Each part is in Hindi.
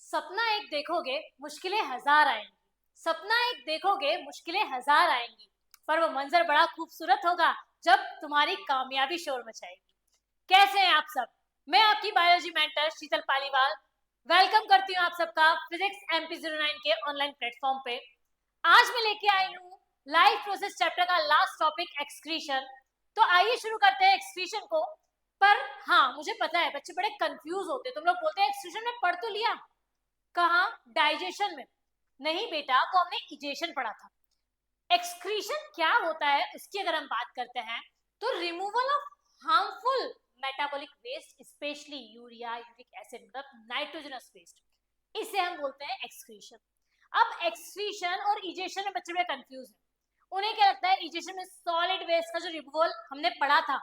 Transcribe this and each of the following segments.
सपना एक देखोगे मुश्किलें हजार आएंगी। सपना एक देखोगे मुश्किलें हजार आएंगी, पर वो मंजर बड़ा खूबसूरत होगा जब तुम्हारी कामयाबी शोर मचाएगी। कैसे हैं आप सब? मैं आपकी बायोलॉजी मेंटर शीतल पालीवाल वेलकम करती हूँ आप सबका फिजिक्स MP09 के ऑनलाइन प्लेटफॉर्म पे। आज मैं लेके आई हूँ लाइफ प्रोसेस चैप्टर का लास्ट टॉपिक एक्सक्रीशन। तो आइए शुरू करते हैं एक्सक्रीशन को। पर हाँ, मुझे पता है बच्चे बड़े कंफ्यूज होते हैं। तुम लोग बोलते हैं एक्सक्रीशन में पढ़ तो लिया, कहा डाइजेशन में? नहीं बेटा, वो हमने इजेशन पढ़ा था। एक्सक्रीशन क्या होता है उसकी अगर हम बात करते हैं तो removal of harmful metabolic waste, specially urea, uric acid, मतलब नाइट्रोजनस वेस्ट, इसे हम बोलते हैं एक्सक्रीशन। अब एक्सक्रीशन और इजेशन में बच्चे बड़े कंफ्यूज हैं। उन्हें क्या लगता है इजेशन में सॉलिड वेस्ट का जो रिमूवल हमने पढ़ा था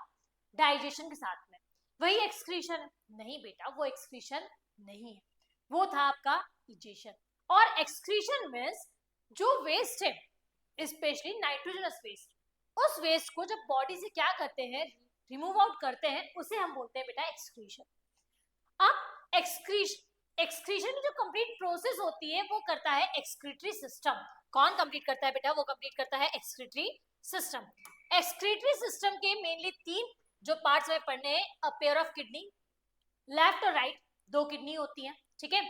डाइजेशन के साथ में, वही एक्सक्रीशन है। नहीं बेटा, वो एक्सक्रीशन नहीं है, वो था आपका इजेशन। और एक्सक्रीशन मींस जो वेस्ट है स्पेशली नाइट्रोजनस वेस्ट, उस वेस्ट को जब बॉडी से क्या करते हैं, रिमूव आउट करते हैं, उसे हम बोलते हैं बेटा एक्सक्रीशन। अब एक्सक्रीशन की जो कंप्लीट प्रोसेस होती है वो करता है एक्सक्रीटरी सिस्टम। कौन कंप्लीट करता है बेटा? वो कंप्लीट करता है एक्सक्रीटरी सिस्टम। एक्सक्रीटरी सिस्टम के मेनली तीन जो पार्ट्स हमें पढ़ने हैं, a pair of kidney, left और राइट, दो किडनी होती हैं, ठीक है।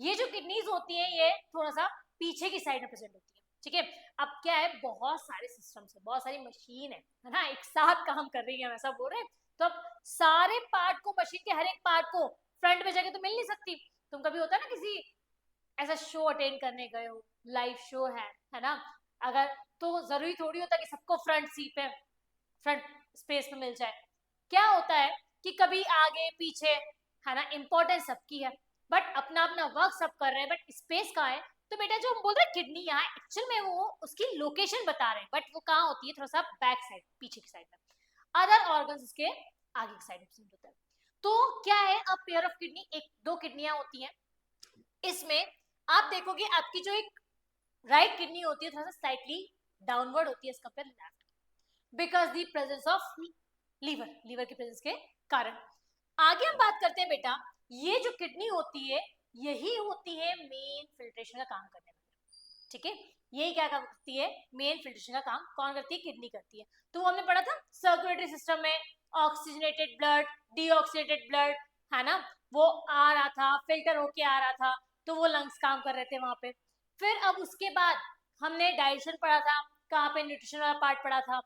ये जो किडनीज होती हैं ये थोड़ा सा पीछे की साइड में प्रेजेंट होती है, ठीक है। अब क्या है, बहुत सारे सिस्टम्स है, बहुत सारी मशीन है ना, एक साथ काम कर रही है, हम ऐसा बोल रहे हैं। तो अब सारे पार्ट को, मशीन के हर एक पार्ट को फ्रंट में जगह तो मिल नहीं सकती। तुम कभी होता है ना किसी ऐसा शो अटेंड करने गए हो, लाइव शो है ना, अगर तो जरूरी थोड़ी होता कि सबको फ्रंट सीट पे, फ्रंट स्पेस में मिल जाए। क्या होता है कि कभी आगे पीछे, है ना, इंपॉर्टेंस सबकी है, बट अपना अपना वर्क सब कर रहे हैं, बट स्पेस कहाँ है? तो बेटा जो हम बोल रहे हैं किडनी, यहाँ एक्चुअल में वो उसकी लोकेशन बता रहे हैं, बट वो कहाँ होती है? थोड़ा सा बैक साइड, पीछे की साइड में। अदर ऑर्गन्स इसके आगे की साइड में होता है। तो क्या है, अब पेयर ऑफ किडनी, एक दो किडनियां होती हैं। इसमें आप देखोगे आपकी जो एक राइट किडनी होती है थोड़ा सा स्लाइटली डाउनवर्ड होती है as compare left, because the presence of liver, liver की प्रेजेंस के कारण। आगे हम बात करते हैं बेटा, ये जो किडनी होती है यही होती है मेन फिल्ट्रेशन का काम करने वाली, ठीक है। यही क्या करती है? मेन फिल्ट्रेशन का काम कौन करती है? किडनी करती है। तो हमने पढ़ा था सर्कुलेटरी सिस्टम में ऑक्सीजनेटेड ब्लड, डीऑक्सीजनेटेड ब्लड, है ना, वो आ रहा था, फिल्टर होके आ रहा था, तो वो लंग्स काम कर रहे थे वहां पे। फिर अब उसके बाद हमने डाइजेशन पढ़ा था, कहाँ पे न्यूट्रिशन वाला पार्ट पढ़ा था,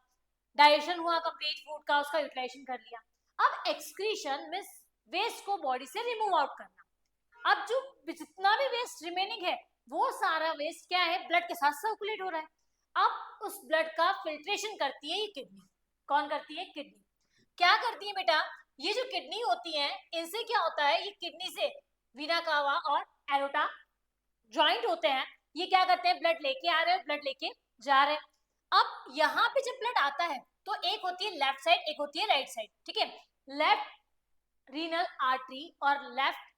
डाइजेशन हुआ कंप्लीट फूड का, उसका यूटिलाइजेशन कर लिया। अब एक्सक्रीशन मींस वेस्ट को बॉडी से रिमूव आउट करना। अब जो जितना भी वेस्ट रिमेनिंग है वो सारा वेस्ट क्या है, ब्लड के साथ सर्कुलेट हो रहा है। अब उस ब्लड का फिल्ट्रेशन करती है ये किडनी। कौन करती है? किडनी। क्या करती है बेटा? ये जो किडनी होती है इनसे क्या होता है, ये किडनी से वीना कावा और एरोटा ज्वाइंट होते हैं। ये क्या करते हैं, ब्लड लेके आ रहे हैं, ब्लड लेके जा रहे हैं। अब यहाँ पे जब ब्लड आता है तो एक होती है लेफ्ट साइड, एक होती है राइट साइड, ठीक है। लेफ्ट रीनल आर्टरी और लेफ्ट,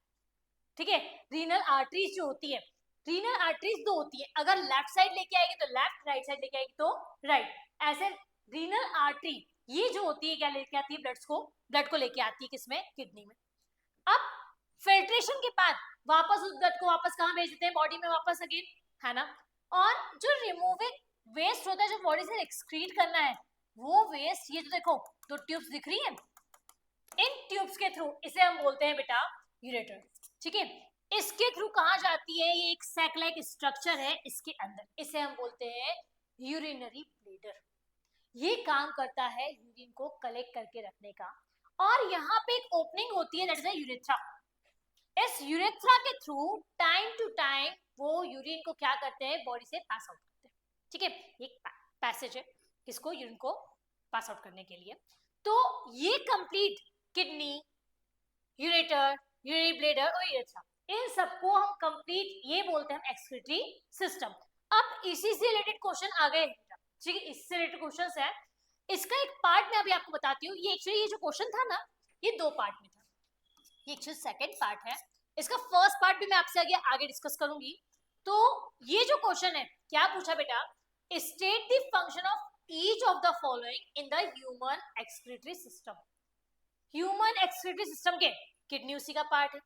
ठीक है, रीनल आर्टरीज जो होती है, रीनल आर्टरीज दो होती है, अगर लेफ्ट साइड लेके आएगी तो लेफ्ट, राइट साइड लेके आएगी तो राइट। ऐसे रीनल आर्टरी ये जो होती है क्या लेके आती है? ब्लड को लेके आती है किसमें? किडनी में। अब फिल्ट्रेशन के बाद वापस उस ब्लड को वापस कहाँ भेज देते हैं? बॉडी में वापस अगेन, है ना। और जो रिमूविंग वेस्ट होता है जो बॉडी से एक्सक्रीट करना है, वो वेस्ट, ये जो देखो दो ट्यूब्स दिख रही है, इन ट्यूब्स के थ्रू इसे हम बोलते हैं बेटा यूरेटर, ठीक है। इसके थ्रू कहाँ जाती है? ये एक सैक लाइक स्ट्रक्चर है इसके अंदर, इसे हम बोलते हैं यूरिनरी ब्लैडर। ये काम करता है यूरिन को कलेक्ट करके रखने का। और यहाँ पे एक ओपनिंग होती है, दैट इज यूरेथ्रा। इस यूरेथ्रा के थ्रू टाइम टू टाइम वो यूरिन को क्या करते हैं? बॉडी से पास आउट करते हैं, ठीक है। एक पैसेज है किसको? यूरिन को पास आउट करने के लिए। तो ये complete kidney, ureter, urinary bladder और यूरेथ्रा, इन सबको हम कंप्लीट ये बोलते हैं एक्सक्रीटरी सिस्टम। अब इसी से रिलेटेड क्वेश्चन आ गए, ठीक है, इससे रिलेटेड क्वेश्चंस है। इसका एक पार्ट मैं अभी आपको बताती हूँ। ये एक्चुअली ये जो क्वेश्चन था ना, ये दो पार्ट में था, ये एक्चुअली सेकंड पार्ट है। इसका फर्स्ट पार्ट भी मैं आपसे आगे डिस्कस करूंगी। तो ये जो क्वेश्चन है, क्या पूछा बेटा? State the function of each of the following in the human excretory system. Human excretory system के किडनी उसी का पार्ट है,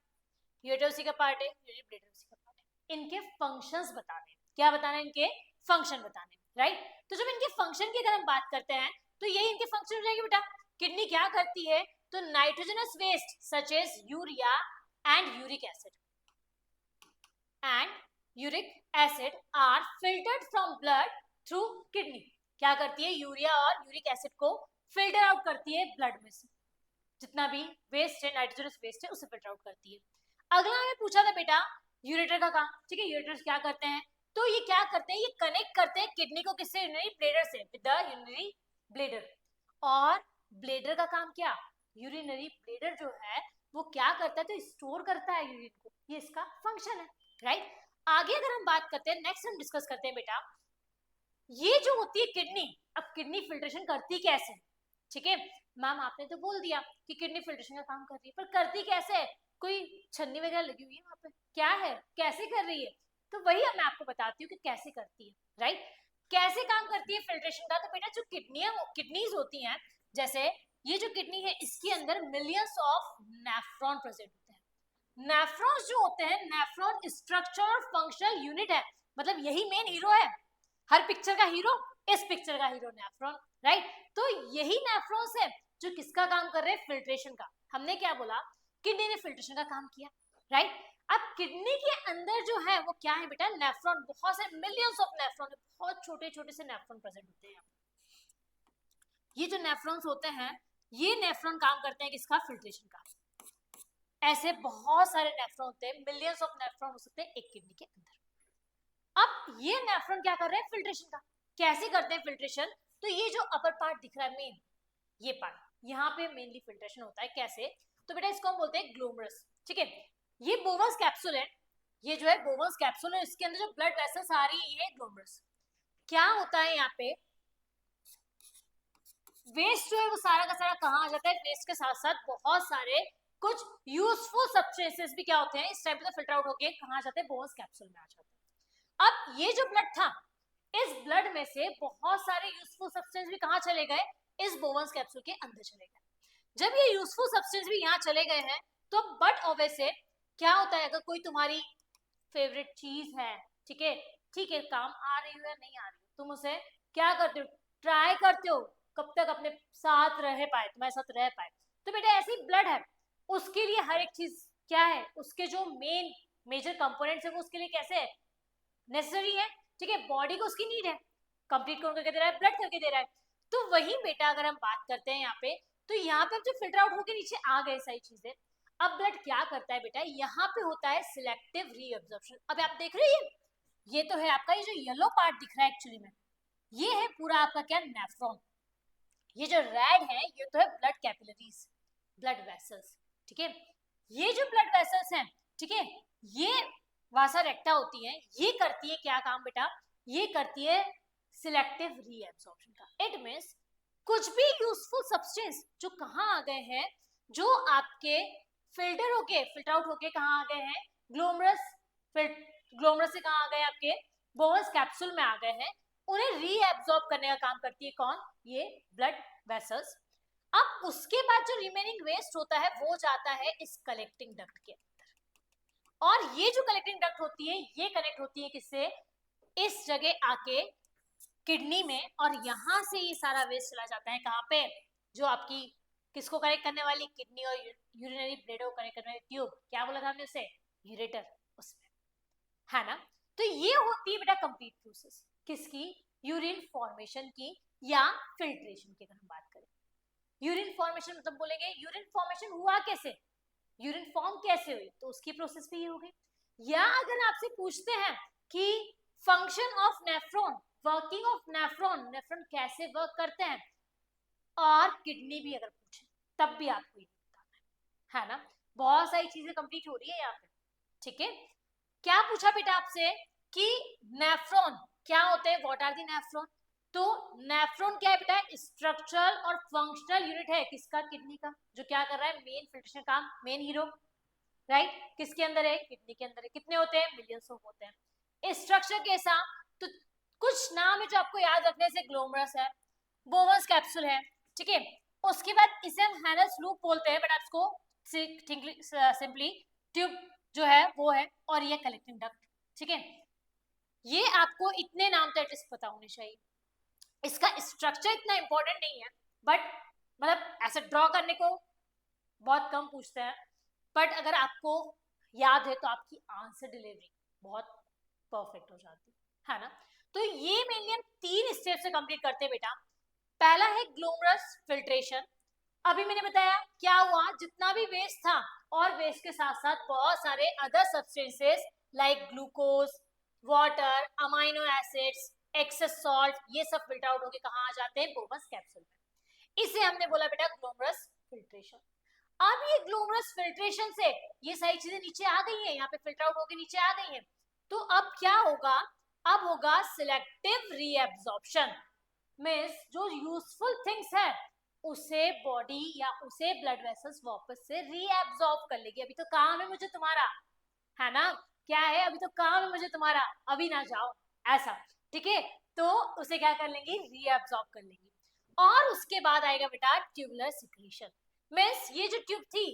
यूरेटर उसी का पार्ट है, यूरिनरी ब्लैडर उसी का पार्ट है। इनके फंक्शंस बताने, क्या बताना है, इनके फंक्शन बताने, राइट। तो जब इनके फंक्शन की अगर हम बात करते हैं तो यही इनके फंक्शन हो जाएगी बेटा। किडनी क्या करती है, तो nitrogenous waste such as urea and uric acid are filtered from blood through kidney. क्या करती है, यूरिया और यूरिक एसिड को फिल्टर आउट करती है ब्लड में से, जितना भी वेस्ट है, नाइट्रोजनस वेस्ट है, उसे फिल्टर आउट करती है। अगला हमें पूछा था बेटा यूरेटर का काम, ठीक है। यूरेटर्स क्या करते हैं, तो ये क्या करते हैं, ये कनेक्ट करते हैं किडनी को किससे, यूरिनरी ब्लैडर से, विद द यूरिनरी ब्लैडर। और ब्लैडर का काम क्या, यूरिनरी ब्लैडर जो है वो क्या करता है, तो स्टोर करता है यूरिन को, ये इसका फंक्शन है, राइट। आगे अगर हम बात करते हैं, नेक्स्ट हम डिस्कस करते हैं बेटा, ये जो होती है किडनी, अब किडनी फिल्ट्रेशन करती कैसे, ठीक है। मैम आपने तो बोल दिया कि किडनी फिल्ट्रेशन का काम कर रही है, पर करती कैसे है, कोई छन्नी वगैरह लगी हुई है वहां पे, क्या है, कैसे कर रही है, तो वही मैं आपको बताती हूँ कि कैसे करती है, राइट। कैसे काम करती है फिल्ट्रेशन का, तो बेटा जो किडनीज होती हैं, जैसे ये जो किडनी है इसके अंदर मिलियंस ऑफ नेफ्रॉन प्रेजेंट होते हैं। नेफ्रॉन्स जो होते हैं, नेफ्रॉन स्ट्रक्चर और फंक्शनल यूनिट है, मतलब यही मेन हीरो है, हर पिक्चर का हीरो, इस पिक्चर का हीरो नेफ्रॉन, राइट। तो यही नेफ्रॉन्स है जो किसका काम कर रहे हैं, फिल्ट्रेशन का। हमने क्या बोला, किडनी ने फिल्ट्रेशन का काम किया, राइट। अब किडनी के अंदर जो है वो क्या है बेटा, नेफ्रॉन, बहुत से मिलियंस ऑफ नेफ्रॉन, बहुत छोटे छोटे से नेफ्रॉन प्रेजेंट होते हैं। ये जो नेफ्रॉन्स होते हैं, ये नेफ्रॉन काम करते हैं किसका, फिल्ट्रेशन का। ऐसे बहुत सारे नेफ्रॉन होते हैं, मिलियंस ऑफ नेफ्रॉन हो सकते हैं एक किडनी के अंदर। अब ये नेफ्रॉन क्या कर रहे हैं, फिल्ट्रेशन का। कैसे करते हैं फिल्ट्रेशन, तो ये जो अपर पार्ट दिख रहा है मेन, ये पार्ट, यहाँ पे मेनली फिल्ट्रेशन होता है। कैसे, तो बेटा इसको हम बोलते हैं ग्लोमरस, ठीक है। ये बोवस कैप्सूल है, ये जो है बोवस कैप्सूल है, इसके अंदर जो ब्लड वेसल्स आ रही है ये है ग्लोमरस। क्या होता है यहाँ पे, वेस्ट जो है वो सारा का सारा कहाँ आ जाता है, वेस्ट के साथ साथ बहुत सारे कुछ यूजफुल सब्सटेंसेस भी क्या होते हैं इस टाइप से फिल्टर आउट होके कहाँ आ जाते हैं, बोवस कैप्सूल में आ जाते हैं। अब ये जो ब्लड था, इस ब्लड में से बहुत सारे यूजफुल सब्सटेंस भी कहाँ चले गए, इस बोवस कैप्सूल के अंदर चले गए। जब ये यूजफुल सब्सटेंस भी यहाँ चले गए हैं, तो बट ऑब्वियसली क्या होता है, अगर कोई तुम्हारी फेवरेट चीज है, ठीक है, ठीक है, काम आ रही हो या नहीं आ रही हो, तुम उसे क्या करते हो, ट्राई करते हो कब तक अपने साथ रह पाए, तुम्हारे साथ रह पाए। तो बेटा ऐसी ब्लड है, उसके लिए हर एक चीज क्या है, उसके जो मेन मेजर कंपोनेंट्स है वो उसके लिए कैसे है, नेसेसरी है, ठीक है। बॉडी को उसकी नीड है, कंप्लीट करके दे रहा है, ब्लड करके दे रहा है। तो वही बेटा अगर हम बात करते हैं यहाँ पे, तो यहाँ पे जो फिल्टर आउट होकर नीचे आ गए सारी चीजें, अब ब्लड क्या करता है बेटा, यहाँ पे होता है सिलेक्टिव रीअब्जॉर्प्शन। अब आप देख रहे हैं ये तो है आपका, ये जो येलो पार्ट दिख रहा है एक्चुअली में, ये है पूरा आपका क्या, नेफ्रॉन। ये जो रेड है ये तो है ब्लड कैपिलरीज, ब्लड वेसल्स, ठीक है। ये जो ब्लड वेसल्स हैं, ठीक है, ये वासा रेक्टा होती है, ये करती है क्या काम बेटा, ये करती है सिलेक्टिव रीअब्जॉर्प्शन का। इट मींस कुछ भी यूजफुल सब्सटेंस जो कहाँ आ गए हैं, जो आपके फिल्टर होके फिल्टर आउट होके कहाँ आ गए हैं, ग्लोमरस, ग्लोमरस से कहाँ आ गए आपके, बोवस कैप्सूल में आ गए हैं, उन्हें रीएब्सॉर्ब करने का काम करती है कौन, ये ब्लड वेसल्स। अब उसके बाद जो रिमेनिंग वेस्ट होता है वो जाता है इस कलेक्टिंग डक्ट के अंदर, और ये जो कलेक्टिंग डक्ट होती है ये कनेक्ट होती है किससे, इस जगह आके किडनी में, और यहाँ से ये सारा वेस्ट चला जाता है कहाँ पे, जो आपकी किसको कनेक्ट करने वाली, किडनी और यूरिनरी ब्लैडर को कनेक्ट करने वाली ट्यूब, क्या बोला था हमने उसे, यूरेटर, उसमें, है ना। तो ये होती है बेटा कंप्लीट प्रोसेस किसकी, यूरिन फॉर्मेशन की या फिल्ट्रेशन की। अगर हम बात करें यूरिन फॉर्मेशन मतलब बोलेंगे यूरिन फॉर्मेशन हुआ कैसे, यूरिन फॉर्म कैसे हुई, तो उसकी प्रोसेस भी ये हो गई। या अगर आपसे पूछते हैं कि function of nephron, working of nephron, nephron कैसे वर्क करते हैं, और किडनी भी अगर पूछे तब भी आपको ये बताना है ना। बहुत सारी चीजें कंप्लीट हो रही है यहाँ पे, ठीक है। क्या पूछा बेटा आपसे कि नेफ्रॉन क्या होते हैं, व्हाट आर दी नेफ्रॉन, तो नेफ्रॉन क्या है बेटा, स्ट्रक्चरल और फंक्शनल यूनिट है किसका, किडनी का, जो क्या कर रहा है, मेन फिल्ट्रेशन काम, मेन हीरो, राइट, किसके अंदर है, किडनी के अंदर है। कितने होते हैं, मिलियंस ऑफ होते हैं। स्ट्रक्चर कैसा, तो कुछ नाम है जो आपको याद रखने से, ग्लोमरस है, बोवस कैप्सूल है, ठीक है। उसके बाद इसे हम हैनस लूप बोलते हैं, बट आप इसको सिंपली ट्यूब जो है वो है, और ये कलेक्टिंग डक्ट। ठीक है, ये आपको इतने नाम तो एटलीस्ट पता होने चाहिए। इसका स्ट्रक्चर इतना इंपॉर्टेंट नहीं है, बट मतलब ऐसे ड्रॉ करने को बहुत कम पूछते हैं, बट अगर आपको याद है तो आपकी आंसर डिलीवरी बहुत परफेक्ट हो जाती है ना। तो ये मेनली हम 3 स्टेप से कंप्लीट करते हैं बेटा। पहला है ग्लोमरस फिल्ट्रेशन। अभी मैंने बताया क्या हुआ, जितना भी वेस्ट था और वेस्ट के साथ साथ बहुत सारे other substances like glucose, water, amino acids, excess salt, ये सब फिल्टर आउट होके कहाँ आ जाते हैं, बोवस कैप्सूल में। इसे हमने बोला बेटा ग्लोमरस फिल्ट्रेशन। अब ये ग्लोमरस फिल्ट्रेशन से ये सारी चीजें नीचे आ गई हैं, यहाँ पे फिल्टर आउट होके नीचे आ गई हैं। तो अब क्या होगा, अब होगा सिलेक्टिव रीएब्जॉर्प्शन। मींस जो यूजफुल थिंग्स है उसे बॉडी या उसे ब्लड वेसल्स वापस से रीएब्जॉर्ब कर लेगी। अभी तो काम है मुझे तुम्हारा, है ना, क्या है, अभी तो काम है मुझे तुम्हारा, अभी ना जाओ, ऐसा। ठीक है, तो उसे क्या कर लेंगी, रीएब्जॉर्ब कर लेंगी। और उसके बाद आएगा बेटा ट्यूबुलर सिक्रीशन। मींस ये जो ट्यूब थी,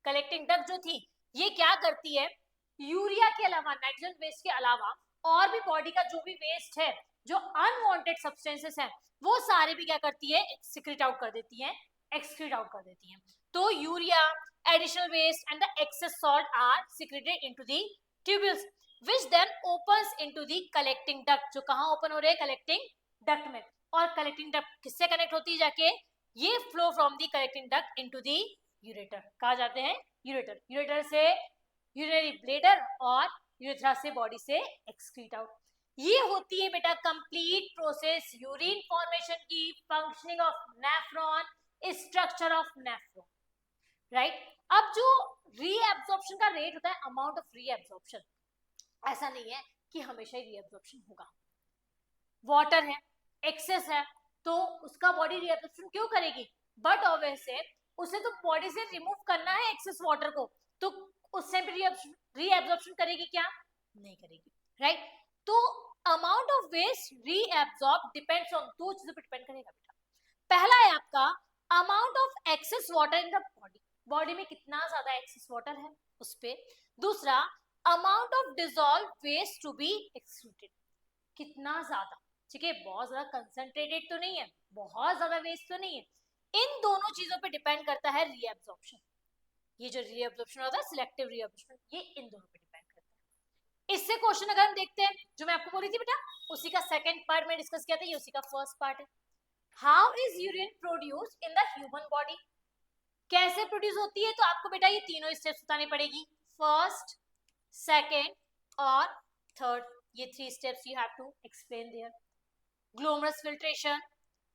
कलेक्टिंग डक्ट जो थी, ये क्या करती है, यूरिया के अलावा, नाइट्रोजन वेस्ट के अलावा और भी बॉडी का जो भी वेस्ट है, जो अनवांटेड सब्सटेंसेस है, वो सारे भी क्या करती है, सिक्रेट आउट कर देती है, एक्सक्रीट आउट कर देती है। तो urea, additional waste and the excess salt are secreted into the tubules which then opens into the collecting duct। जो कहाँ ओपन हो रहे हैं, कलेक्टिंग डक्ट में। और कलेक्टिंग डक्ट किससे कनेक्ट होती है जाके, ये flow from the collecting duct into the ureter. कहा जाते हैं यूरेटर, यूरेटर से यूरिनरी ब्लेडर और यूरेथ्रा से बॉडी से एक्सक्रीट आउट। ये होती है बेटा कंप्लीट प्रोसेस यूरिन फॉर्मेशन की, functioning of nephron, structure of nephron, right. अब जो रीएब्जॉर्प्शन का रेट होता है, अमाउंट ऑफ रीएब्जॉर्प्शन, ऐसा नहीं है कि हमेशा ही रीएब्जॉर्प्शन होगा। वाटर है, एक्सेस है, तो उसका बॉडी रीएब्जॉर्प्शन क्यों करेगी, बट ऑब्वियसली उसे तो बॉडी से रिमूव करना है एक्सेस वाटर को, तो उससे भी रीएब्जॉर्प्शन करेगी क्या, नहीं करेगी, राइट। तो amount of waste reabsorb depends on, दो चीजों पर डिपेंड करेगा बेटा। पहला है आपका amount of excess water in the body, body में कितना ज्यादा एक्सेस वाटर है उस पे। दूसरा amount of dissolve waste to be excluded, कितना ज्यादा, ठीक है, बहुत ज्यादा कंसंट्रेटेड तो नहीं है, बहुत ज्यादा वेस्ट तो नहीं है। इन दोनों चीजों पे डिपेंड करता है रीएब्जॉर्प्शन। ये जो रीएब्जॉर्प्शन होता है, सिलेक्टिव रीएब्जॉर्प्शन, ये इन दोनों पे डिपेंड करता है। इससे क्वेश्चन अगर हम देखते हैं, जो मैं आपको बोली थी बेटा, उसी का सेकंड पार्ट में डिस्कस किया था, ये उसी का फर्स्ट पार्ट है। How is urine produced in the human body, कैसे प्रोड्यूस होती है, तो आपको बेटा ये तीनों स्टेप्स बतानी पड़ेगी, फर्स्ट, सेकेंड और थर्ड, ये 3 steps you have to explain there. Glomerular filtration,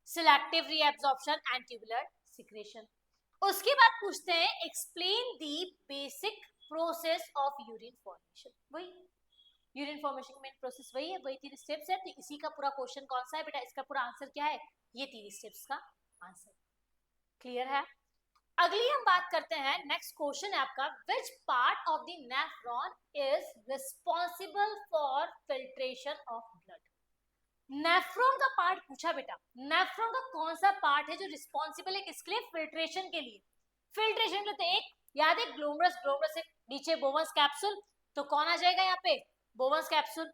selective reabsorption and tubular secretion. उसके बाद पूछते हैं explain the basic process of urine formation. वही यूरिन फॉर्मेशन का मेन प्रोसेस वही है, वही 3 स्टेप्स है। तो इसी का पूरा क्वेश्चन कौन सा है बेटा, इसका पूरा आंसर क्या है, ये 3 स्टेप्स का आंसर। क्लियर है। अगली हम बात करते हैं, नेक्स्ट क्वेश्चन है आपका, which part of the nephron is responsible for filtration of blood. Nephron का पार्ट पूछा बेटा, नेफ्रॉन का कौन सा पार्ट है जो रिस्पॉन्सिबल है किसके लिए, फिल्ट्रेशन के लिए। फिल्ट्रेशन के लिए तो एक याद है ग्लोमरस, ग्लोमरस से नीचे बोवस कैप्सूल, तो कौन आ जाएगा यहाँ पे, बोवस कैप्सूल।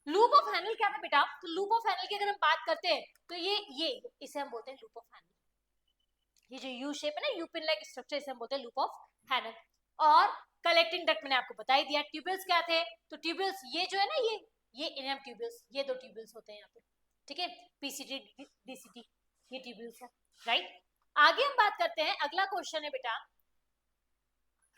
लूप ऑफ हैनल क्या था बेटा, तो लूप ऑफ हैनल की अगर हम बात करते हैं तो ये इसे हम बोलते हैं लूप ऑफ हैनल। ये जो यू शेप है ना, यू पिन लाइक स्ट्रक्चर, इसे हम बोलते हैं लूप ऑफ हैनल। और कलेक्टिंग डक्ट मैंने आपको बता ही दिया। ट्यूब्यूल्स क्या थे, तो ट्यूब्यूल्स ये जो है ना, ये इनम ट्यूब्यूल्स, ये 2 ट्यूब्यूल्स होते हैं यहाँ पे, ठीक है, पीसीटी डीसीटी, ये ट्यूब्यूल्स है, राइट। आगे हम बात करते हैं, अगला क्वेश्चन है बेटा,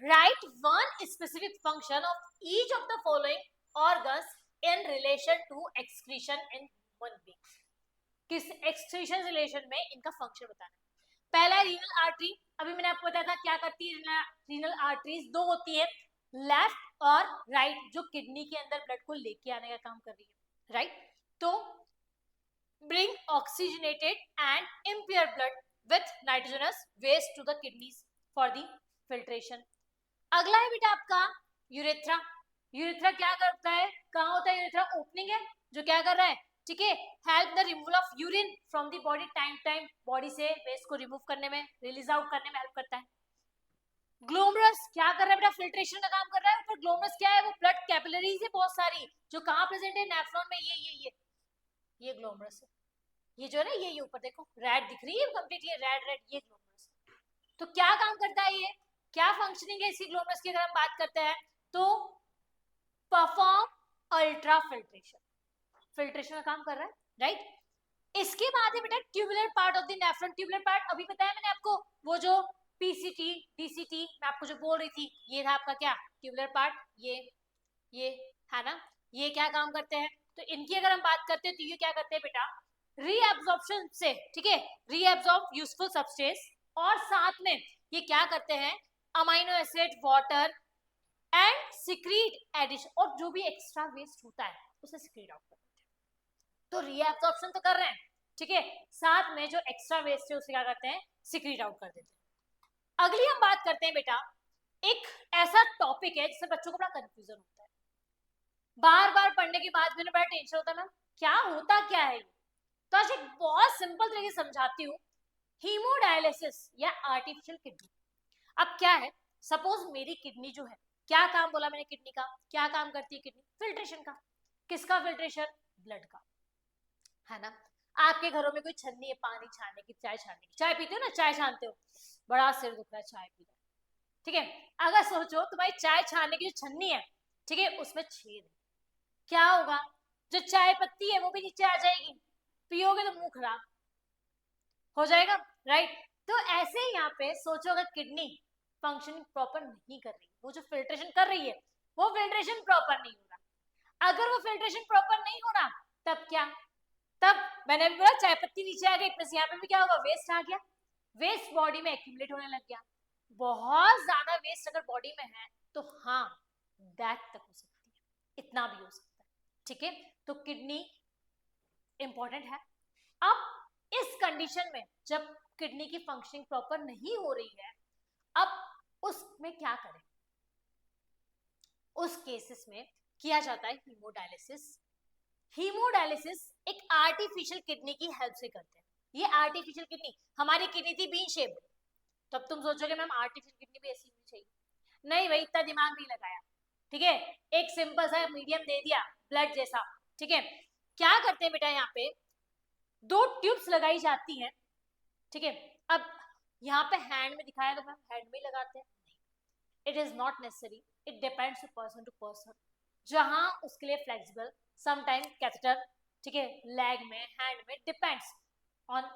write one specific function of each of the following organs in relation to excretion in human being. किस एक्सक्रीशन रिलेशन में इनका फंक्शन बताना है। पहला रीनल आर्टरी, अभी मैंने आपको बताया था क्या करती है रीनल आर्टरीज, 2 होती है, लेफ्ट और राइट, जो किडनी के अंदर ब्लड को लेके आने का काम कर रही है, राइट। तो bring oxygenated and impure blood with nitrogenous waste to the kidneys for the filtration. अगला है बेटा आपका यूरेथ्रा। यूरेथ्रा क्या करता है, कहाँ होता है यूरेथ्रा, ओपनिंग है, जो क्या कर रहा है, ठीक है, help the removal of urine from the body, time time body से वेस्ट को रिमूव करने में, रिलीज आउट करने में हेल्प करता है। ग्लोमरस क्या कर रहा है बेटा, फिल्ट्रेशन का काम कर रहा है। ऊपर ग्लोमरस क्या है, वो ब्लड कैपिलरीज है बहुत सारी जो कहाँ प्रेजेंट है, नेफ्रॉन में। ये ग्लोमरस है। ये जो है ना, ये ऊपर देखो रेड दिख रही है कंप्लीटली, रेड रेड, ये ग्लोमरस। तो क्या काम करता है ये, क्या फंक्शनिंग है इसकी ग्लोमरस की अगर हम बात करते हैं तो, परफॉर्म अल्ट्रा फिल्ट्रेशन, फिल्ट्रेशन का काम कर रहा है, राइट। इसके बाद है बेटा tubular part of the nephron. Tubular part अभी बताया मैंने आपको, वो जो पीसीटी डीसीटी मैं आपको जो बोल रही थी, ये था आपका क्या, ट्यूबुलर पार्ट। ये है ना, ये क्या काम करते हैं, तो इनकी अगर हम बात करते हैं तो ये क्या करते हैं बेटा, रीअब्जॉर्प्शन से, ठीक है, रीअब्जॉर्ब यूजफुल सब्सटेंस, और साथ में ये क्या करते हैं, amino acid, water and secrete addition, और जो भी एक्स्ट्रा वेस्ट होता है उसे सिक्रीट आउट करते हैं। तो रीअब्जॉर्प्शन तो कर रहे हैं, ठीक है, साथ में जो एक्स्ट्रा वेस्ट है उसे क्या करते हैं, सिक्रीट आउट कर देते हैं। अगली हम बात करते हैं बेटा, एक ऐसा टॉपिक है जिससे बच्चों को बड़ा कंफ्यूजन होता है, बार बार पढ़ने के बाद में बड़ा टेंशन होता है ना, क्या होता क्या है। तो आज एक बहुत सिंपल तरीके से समझाती हूँ, हीमोडायलिसिस या आर्टिफिशियल किडनी। अब क्या है, सपोज मेरी किडनी जो है, क्या काम बोला मैंने किडनी का, क्या काम करती है किडनी, फिल्ट्रेशन का। किसका फिल्ट्रेशन, ब्लड का, है ना। आपके घरों में कोई छन्नी है पानी छानने की, चाय छानने की, चाय पीते हो ना, चाय छानते हो, बड़ा सिर दुख रहा है चाय पी रहा है, ठीक है, अगर सोचो तुम्हारी चाय छानने की जो छन्नी है, ठीक है, उसमें छेद है, क्या होगा, जो चाय पत्ती है वो भी नीचे आ जाएगी, पियोगे तो मुंह खराब हो जाएगा, राइट। तो ऐसे ही यहाँ पे सोचो, अगर किडनी फंक्शनिंग प्रॉपर नहीं कर रही, वो जो फिल्ट्रेशन कर रही है वो फिल्ट्रेशन प्रॉपर नहीं हो रहा, अगर वो फिल्ट्रेशन प्रॉपर नहीं हो रहा तब क्या, तब मैंने भी बोला चाय पत्ती नीचे आ गई, प्लस यहाँ पे भी क्या होगा, वेस्ट आ गया, वेस्ट बॉडी में एक्यूमुलेट होने लग गया, बहुत ज्यादा वेस्ट अगर बॉडी में है तो हाँ डेथ तक हो सकती है, इतना भी हो सकता है, ठीक है। तो किडनी इंपॉर्टेंट है। अब इस कंडीशन में जब किडनी की फंक्शनिंग प्रॉपर नहीं हो रही है, अब उसमें क्या करें, उस केसेस में किया जाता है हीमोडायलिसिस। हीमोडायलिसिस एक आर्टिफिशियल किडनी की हेल्प से करते हैं। ये आर्टिफिशियल किडनी, हमारी किडनी थी बीन शेप, तब तुम सोचोगे मैम आर्टिफिशियल किडनी भी ऐसी होनी चाहिए, नहीं भाई इतना दिमाग नहीं लगाया, ठीक है, एक सिंपल सा मीडियम दे दिया ब्लड जैसा, ठीक है। क्या करते हैं बेटा, यहाँ पे दो ट्यूब्स लगाई जाती हैं, ठीक है। अब यहाँ पे हैंड में दिखाया तो मैम हैंड में ही लगाते हैं, it is not necessary, it depends person to person, जहां उसके लिए फ्लेक्सिबल, समटाइम कैथेटर, ठीक है, लेग में, हैंड में, डिपेंड्स ऑन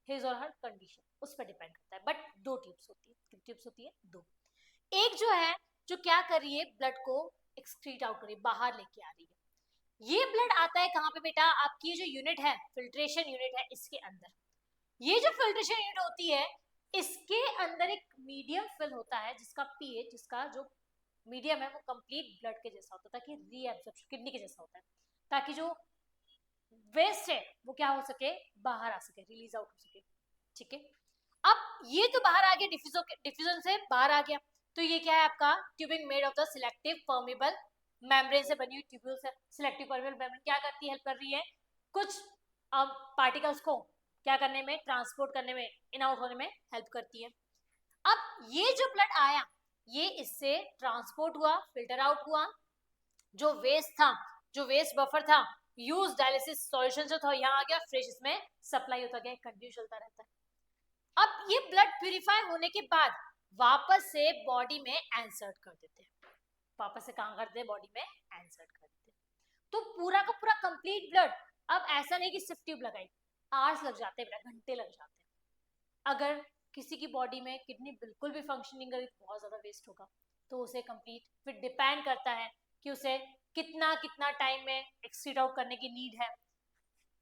हिज और हर कंडीशन, उस पर डिपेंड करता है। बट दो ट्यूब्स होती है, कितनी ट्यूब्स होती है, दो। एक जो है जो क्या कर रही है, ब्लड को एक्सक्रीट आउट कर रही है, बाहर लेके आ रही है। ये ब्लड आता है कहाँ पे बेटा, आपकी जो यूनिट है, फिल्ट्रेशन यूनिट है, इसके अंदर। ये जो फिल्ट्रेशन यूनिट होती है, इसके अंदर एक मीडियम फिल होता है जिसका पीएच, जिसका जो मीडियम है वो कंप्लीट ब्लड के जैसा होता है, ताकि रीअब्जॉर्प्शन किडनी के जैसा होता है, ताकि जो वेस्ट है वो क्या हो सके, बाहर आ सके, रिलीज आउट हो सके, ठीक है। अब ये तो बाहर आ गया, डिफ्यूजन से बाहर आ गया, तो ये क्या है आपका, tubing made of the selective permeable membrane से बनी हुई ट्यूब्यूल्स है। सिलेक्टिव परमेबल मेम्ब्रेन क्या करती है, हेल्प कर रही है कुछ पार्टिकल्स को क्या करने में, ट्रांसपोर्ट करने में, इन आउट होने में हेल्प करती है। अब ये जो ब्लड आया, ये इससे ट्रांसपोर्ट हुआ, फिल्टर आउट हुआ, जो वेस्ट था, जो वेस्ट बफर था, यूज डायलिसिस सॉल्यूशन जो था यहाँ आ गया, फ्रेश इसमें सप्लाई होता गया, कंटिन्यू चलता रहता है। अब ये ब्लड प्यूरिफाई होने के बाद वापस से बॉडी में इंसर्ट कर देते हैं, वापस से कहाँ करते हैं, बॉडी में इंसर्ट कर देते हैं। तो पूरा का पूरा कंप्लीट ब्लड, अब ऐसा नहीं कि सिर्फ ट्यूब लगाई, आवर्स लग जाते हैं, घंटे लग जाते हैं। अगर किसी की बॉडी में किडनी बिल्कुल भी फंक्शन नहीं करी तो बहुत ज्यादा वेस्ट होगा, तो उसे कंप्लीट फिर डिपेंड करता है कि उसे कितना कितना टाइम में एक्सक्रीट आउट करने की नीड है।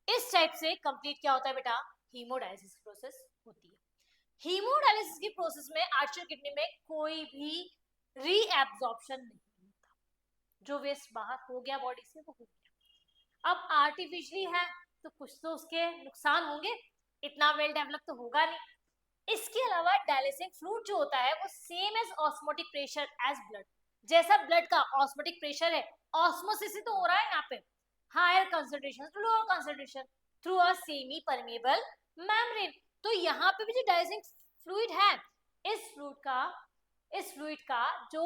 इस टाइप से कंप्लीट क्या होता है बेटा, हीमोडायलिसिस प्रोसेस होती है। हीमोडायलिसिस की प्रोसेस में आर्टिफिशियल किडनी में कोई भी रीएब्जॉर्प्शन नहीं होता, जो वेस्ट बाहर हो गया बॉडी से वो हो गया। अब आर्टिफिशियली है तो कुछ तो उसके नुकसान होंगे, इतना वेल डेवलप तो होगा नहीं। इसके अलावा डायलिसिंग फ्लूइड जो होता है वो same as osmotic pressure as blood, जैसा ब्लड का ऑस्मोटिक प्रेशर है, ऑस्मोसिस ही तो हो रहा है यहाँ पे, higher concentration to lower concentration through a semipermeable membrane. तो यहाँ पे भी जो डायलिसिंग फ्लूइड है, इस फ्लूइड का इस फ्लूइड का जो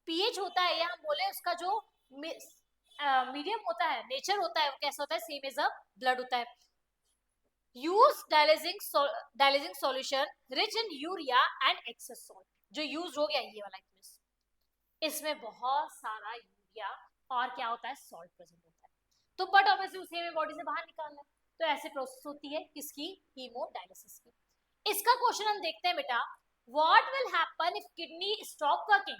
पीएच होता है या हम बोले उसका जो मीडियम होता है, नेचर होता है, वो कैसा होता है, सेम एज अ ब्लड होता है. Use dialysing solution rich in urea and excess salt. जो यूज हो गया ये वाला इसमें बहुत सारा यूरिया और क्या होता है, सॉल्ट प्रेजेंट होता है. तो बट ऑब्वियसली उसे हमें बॉडी से बाहर निकालना है, तो ऐसे प्रोसेस होती है किसकी, हीमोडायलिसिस की. इसका क्वेश्चन हम देखते हैं बेटा, what will happen if kidney stop working.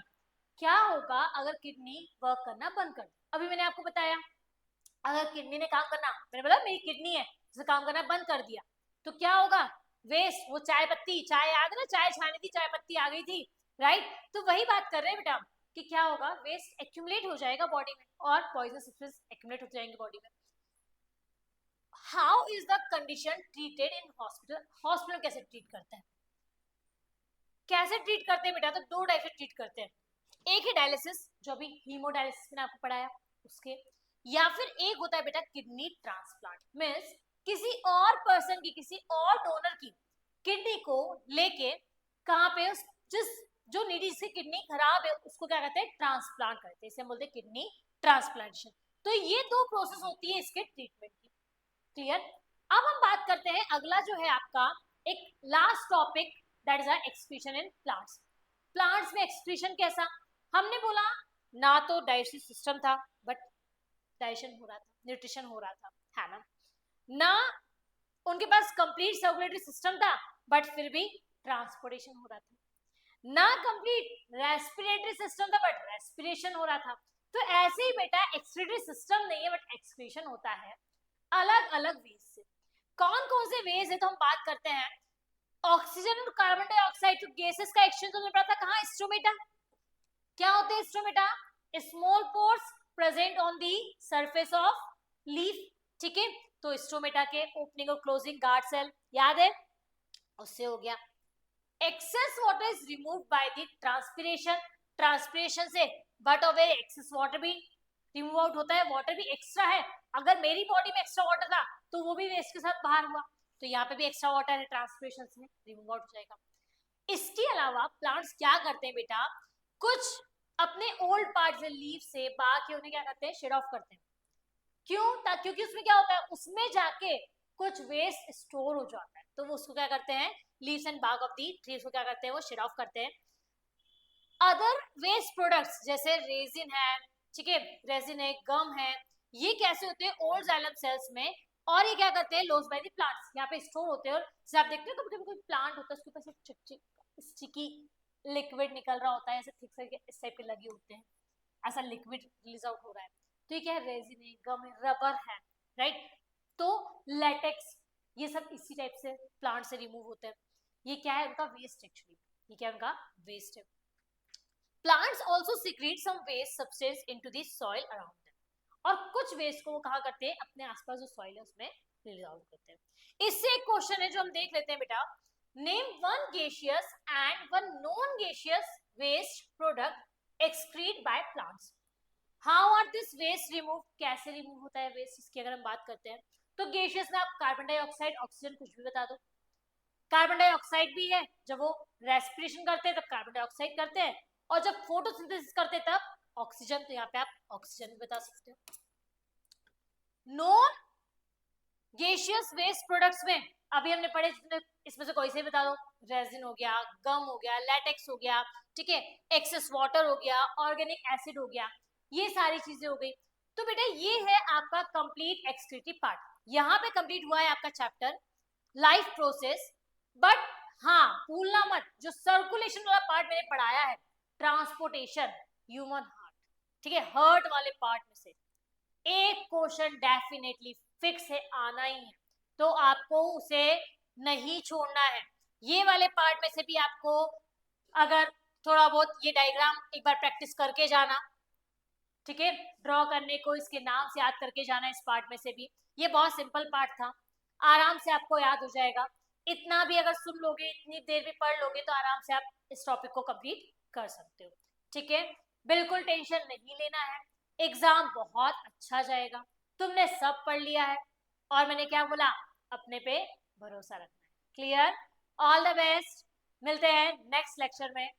क्या होगा अगर किडनी वर्क करना बंद कर दे. अभी मैंने आपको बताया अगर किडनी ने काम करना, मैंने बोला मेरी किडनी है, उसने काम करना बंद कर दिया तो क्या होगा, वेस्ट. वो चाय पत्ती, चाय याद है ना, चाय छानी थी, चाय पत्ती आ गई थी, राइट. तो वही बात कर रहे हैं बेटा कि क्या होगा, वेस्ट एक्यूमुलेट हो जाएगा बॉडी में और पॉइजन सब्सटेंस एक्यूमुलेट हो जाएंगे बॉडी में. How is the condition treated in hospital. Hospital कैसे ट्रीट करते हैं, कैसे ट्रीट करते हैं बेटा, तो दो टाइप से ट्रीट करते हैं. एक है डायलिसिस, जो अभी हीमोडायलिसिस मैंने आपको पढ़ाया उसके, या फिर एक होता है बेटा किडनी ट्रांसप्लांट. मींस किसी और पर्सन की, किसी और डोनर की किडनी को लेके कहां पे उस जिस जो नीडी जिसकी किडनी खराब है उसको क्या कहते हैं, ट्रांसप्लांट करते हैं. इसे हम बोलते हैं किडनी ट्रांसप्लांटेशन. तो ये दो प्रोसेस होती है इसके ट्रीटमेंट की. क्लियर. अब हम बात करते हैं अगला जो है आपका एक last topic, that is excretion in plants. Plants में एक्सक्रीशन कैसा, हमने बोला ना तो डाइजेस्टिव सिस्टम था बट डाइजेशन हो रहा था, न्यूट्रिशन हो रहा था, है ना उनके पास कंप्लीट सर्कुलेटरी सिस्टम था बट फिर भी ट्रांसपोर्टेशन हो रहा था, ना कंप्लीट रेस्पिरेटरी सिस्टम था बट रेस्पिरेशन हो रहा था. तो ऐसे ही बेटा एक्सक्रीटरी सिस्टम नहीं है बट एक्सक्रीशन होता है अलग अलग वेज से. कौन कौन से वेज है, तो हम बात करते हैं ऑक्सीजन और कार्बन डाइऑक्साइड जो गैसेस का एक्सचेंज होने पड़ा था कहां, स्ट्रोमेटा. क्या होते हैं stromata, small pores present on the surface of leaf. ठीक है, तो स्ट्रोमेटा के ओपनिंग और क्लोजिंग गार्ड सेल याद है, उससे हो गया. Excess water is removed by the transpiration. Transpiration से बट ऑफ एक्सेस वाटर भी रिमूव आउट होता है. वाटर भी एक्स्ट्रा है, अगर मेरी बॉडी में एक्स्ट्रा वाटर था तो वो भी वेस्ट के साथ बाहर हुआ, तो यहाँ पे भी एक्स्ट्रा वाटर है, ट्रांसपिरेशन से रिमूव आउट हो जाएगा. इसके अलावा प्लांट्स क्या करते हैं बेटा, कुछ अपने ओल्ड पार्ट से लीफ से बाकी उन्हें क्या करते हैं, शेड ऑफ करते हैं. क्यों, क्योंकि उसमें क्या होता है, उसमें जाके कुछ वेस्ट स्टोर हो जाता है, तो वो उसको क्या करते हैं, leaves and bark of the trees को क्या करते हैं, वो शेड ऑफ करते हैं. अदर वेस्ट प्रोडक्ट्स जैसे रेजिन है, ठीक है, रेजिन है, गम है, ये कैसे होते हैं, ओल्ड जाइलम सेल्स में, और ये क्या करते हैं, लोज बाय द प्लांट्स, यहाँ पे स्टोर होते हैं. और जैसे आप देखते हो कभी कभी कोई प्लांट होता है उसके ऊपर से चिक स्टिकी लिक्विड निकल रहा होता है, ऐसे थिक से इस टाइप के लगे होते हैं, ऐसा लिक्विड रिलीज आउट हो रहा है, तो ये क्या है, रेजिन है, गम है, रबर है, राइट. तो लेटेक्स, ये सब इसी टाइप से प्लांट से रिमूव होते हैं. ये क्या है, उनका वेस्ट. एक्चुअली ये क्या है, उनका वेस्ट है. Plants also secrete some waste substance into the soil around them. और कुछ वेस्ट को वो कहा करते हैं, अपने आसपास जो सॉइल है उसमें रिलीज आउट करते हैं. इससे एक क्वेश्चन है जो हम देख लेते हैं बेटा, name one gaseous and one non gaseous waste product excrete by plants. How are this waste remove, कैसे रिमूव होता है वेस्ट, इसकी अगर हम बात करते हैं तो गैसियस में आप कार्बन डाइऑक्साइड, ऑक्सीजन, कुछ भी बता दो. कार्बन डाइऑक्साइड भी है, जब वो रेस्पिरेशन करते हैं तब कार्बन डाइऑक्साइड करते हैं, और जब फोटोसिंथेसिस करते हैं तब ऑक्सीजन, तो यहाँ पे आप ऑक्सीजन भी बता सकते हो. नॉन गैसियस वेस्ट प्रोडक्ट्स में अभी हमने पढ़े, इसमें से कोई से बता दो, रेजिन हो गया, गम हो गया, लेटेक्स हो गया, ठीक है, एक्सेस वाटर हो गया, ऑर्गेनिक एसिड हो गया, ये सारी चीजें हो गई. तो बेटा ये है आपका कंप्लीट एक्सक्रीटिव पार्ट. यहाँ पे कंप्लीट हुआ है आपका चैप्टर लाइफ प्रोसेस. बट हाँ भूलना मत, जो सर्कुलेशन वाला पार्ट मैंने पढ़ाया है, ट्रांसपोर्टेशन, ह्यूमन हार्ट, ठीक है, हार्ट वाले पार्ट में से एक क्वेश्चन डेफिनेटली फिक्स है, आना ही है, तो आपको उसे नहीं छोड़ना है. ये वाले पार्ट में से भी आपको अगर थोड़ा बहुत ये डायग्राम एक बार प्रैक्टिस करके जाना, ठीक है, ड्रॉ करने को इसके नाम से याद करके जाना. इस पार्ट में से भी ये बहुत सिंपल पार्ट था, आराम से आपको याद हो जाएगा. इतना भी अगर सुन लोगे, इतनी देर भी पढ़ लोगे तो आराम से आप इस टॉपिक को कंप्लीट कर सकते हो. ठीक है, बिल्कुल टेंशन नहीं लेना है, एग्जाम बहुत अच्छा जाएगा. तुमने सब पढ़ लिया है और मैंने क्या बोला, अपने पे भरोसा रखना है. क्लियर, ऑल द बेस्ट, मिलते हैं नेक्स्ट लेक्चर में.